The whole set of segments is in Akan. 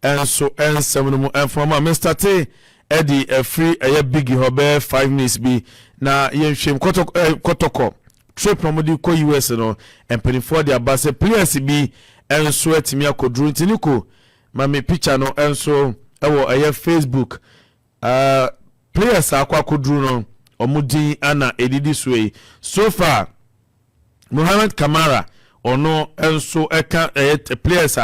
enso ensem no mu enfoma Mr. T Eddie free a big hobe 5 minutes bi na yenhwem Kotoko trip no di ko US no empany for the abase players bi enso atimi akodru ntiniko ma me picture no enso ewo Facebook players akwakodru no omudi ana edidi suei so far Mohamed Kamara ono enso eka players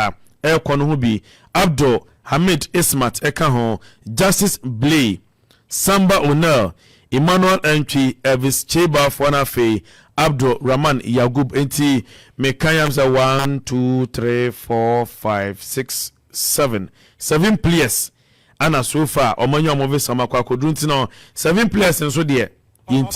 kono ho bi Abdul Hamid Ismat eka ho Justice Blay Samba O'Neil Emmanuel Entry Elvis Cheba Fonafe Abdul Rahman Yagub enti mekayams 1 2 3 4 5 6 7 players ana so far omanyo amove sama kwa kodru ntino 7 players nso de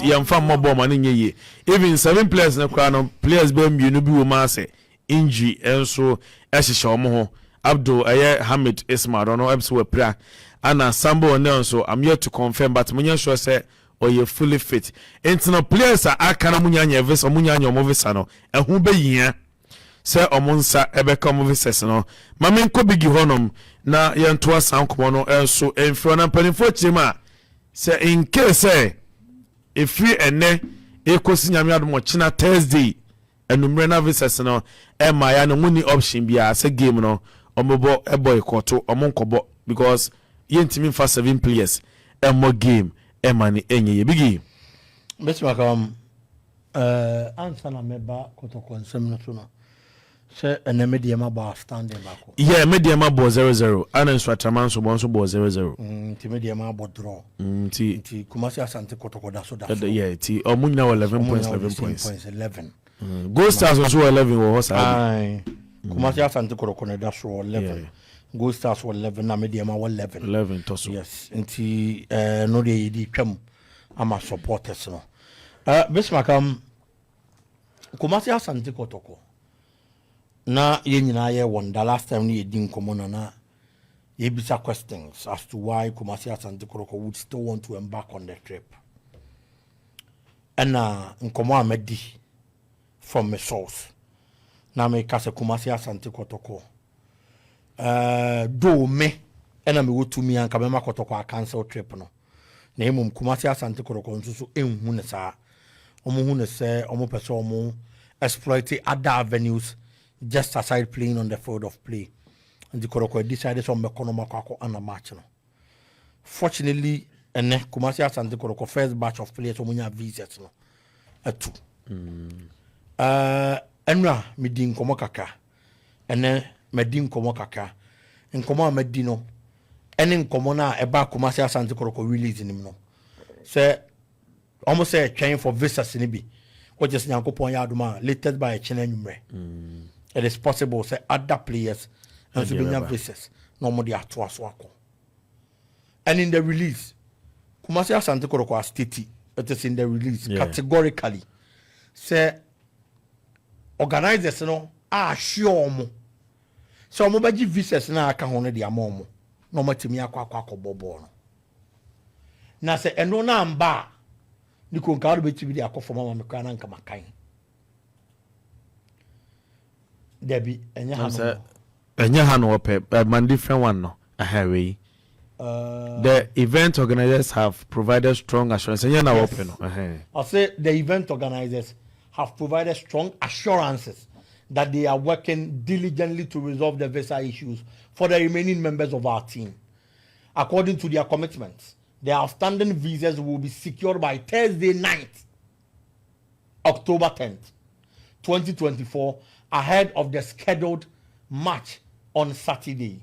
yamfa mmobo ma nye even 7 players na kwa no players be mbienu bi wo ma se injury enso ehihye omo ho Abdul Hamid Ismail no Opemsuo pra ana Sambo O'Neil so I'm yet to confirm but munya sure say oye fully fit entino players aka na munya anya visa munya anya omo visa no ehu be yia se omonsa ebeka omo visa no mame nko bigi honom na yento asan komo no enso enfro na panifo chima se in case efri ene ekosi nyame adom china Thursday enumre na visa no ema ya no muni option bia se game no omobo boycott omonkobo because yentimi fa 7 players emo game emani enye bigi besma answer na meba Kotoko nsem no so no se ene media ma ba standing bako yeah media ma bo 0-0 ana nstratraman so bon so bo 0-0 ti media ma bo draw ti Kumasi Asante Kotoko da so da yeah ti omunya 11 points 11 Gold Stars also 11 wo hosa Kumasi Asante Kotoko na da so 11 Gold Stars 11 na media ma 11 to so yes nti no de yidi twam ama supporters no besma Kumasi Asante Kotoko na ye nyina ye wonder last time ni yedi nkomo na ye bisa questions as to why Kumasi Asante Kotoko would still want to embark on the trip and nkomo amedi from my source na me kase Kumasi Asante Kotoko do me ena me wotu mi anka me Kotoko a cancel trip no na emum Kumasi Asante Kotoko nso so enhu ne saa omo hu ne se omo pese omo exploit other avenues just aside playing on the field of play and the Kotoko decided to make Konomako on a match no fortunately ene Kumasi Asante Kotoko first batch of players omunya visits no atu enra medi nkomo kaka ene medi nkomo kaka nkomo amedi no ene nkomo na eba Kumasi Asante Kotoko release nim no say almost say train for visas ni bi what just nyankopon ya aduma latest by chene nwumre it is possible say other players and to be visas no more the ato so akọ and in the release Kumasi Asante Kotoko state it is in the release categorically say organizers no are sure mo so mo baji visas na aka ho no de amomo no matimi akọ bobo no na se eno na mba ni ko nkaado betibi de akọ foma me kwa na nka makan debi enya hano ope man different one no ahawei the event organizers have provided strong assurance enya na ope no I say the event organizers have provided strong assurances that they are working diligently to resolve the visa issues for the remaining members of our team. According to their commitments, the outstanding visas will be secured by Thursday night, October 10th, 2024, ahead of the scheduled match on Saturday.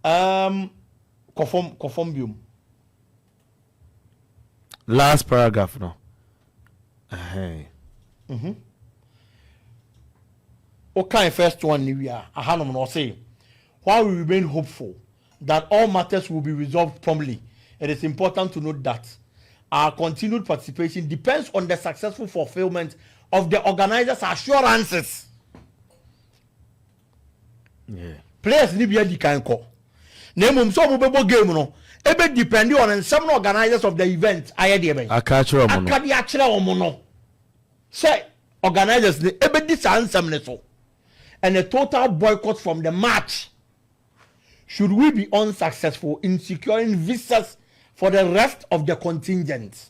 Conform. Last paragraph, no. Okay, first one, we are. Ahanom no say, while we remain hopeful that all matters will be resolved promptly, it is important to note that our continued participation depends on the successful fulfillment of the organizers' assurances. Players ni be di kan ko. Na mum so mo bebo game no, e be depend on some organizers of the event aye de ben. Akachiro mo no. Akadi akire omo no. Say organizers ni e be di sansam ne so. And a total boycott from the match should we be unsuccessful in securing visas for the rest of the contingent,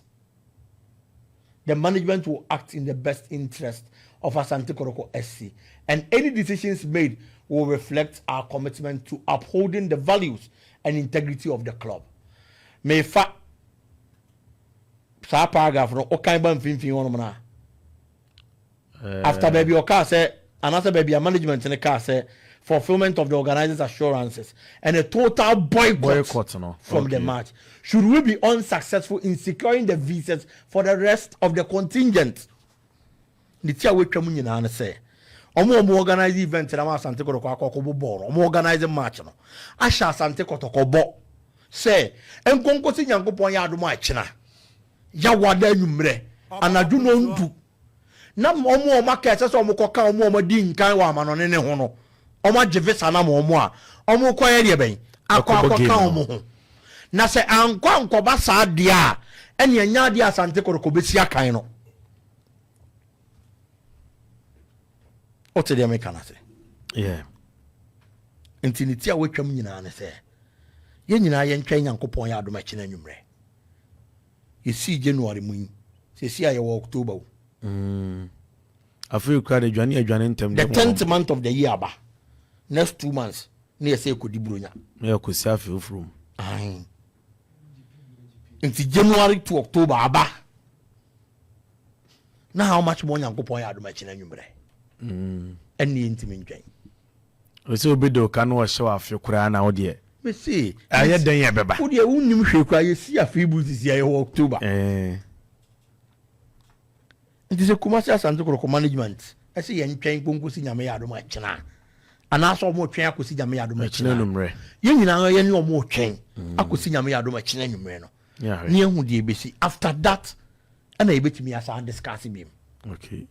the management will act in the best interest of Asante Kotoko SC, and any decisions made will reflect our commitment to upholding the values and integrity of the club. May fa sa paragraph no okan ban finfin won mo na after baby o car say another baby a management in the car say fulfillment of the organizers' assurances and a total boycott from the match. Should we be unsuccessful in securing the visas for the rest of the contingent? The tia we twamu nyina na say omo organize event na Asante Kotoko akoko ball omo organize match no asha Asante Kotoko bo say enkonko si nyankopon ya adom a chena ya wada nwumre anadu no ndu na omo market say omo koka omo di nkan wa manone ne ho no omo agevesa na omo a omo koye de ben akwa omo ho na se ankwa ba sa de a ene anya de Asante Kotoko besi akan no ote de me kana se yeah intinity a wetwam nyina ne se ye nyina ye ntwan nyankopon ya adom a chena nwumre ye si January mu se si aye October Africa crowd adwane ntem the 10th month of the year aba next 2 months na ye say kodi bronya na ye kosi afi from into January to October aba na how much more nyankopon ya adom a chena nwumre eni ntimi ntwan we say obedo ka no hye afi kura na wo de me see aye dan ye beba wo de unnim hwe kura ye si afi bu si aye October nti se Kumasi Asante Kotoko management ese ye ntwan konkosi nyame ya adom a chena ana so mo twen akosi nyame ya adom a chena numre ye nyina ye ne omo twen akosi nyame ya adom a chena nwumre no ne ehu de ebesi after that ana ebetimi asa discuss bim okay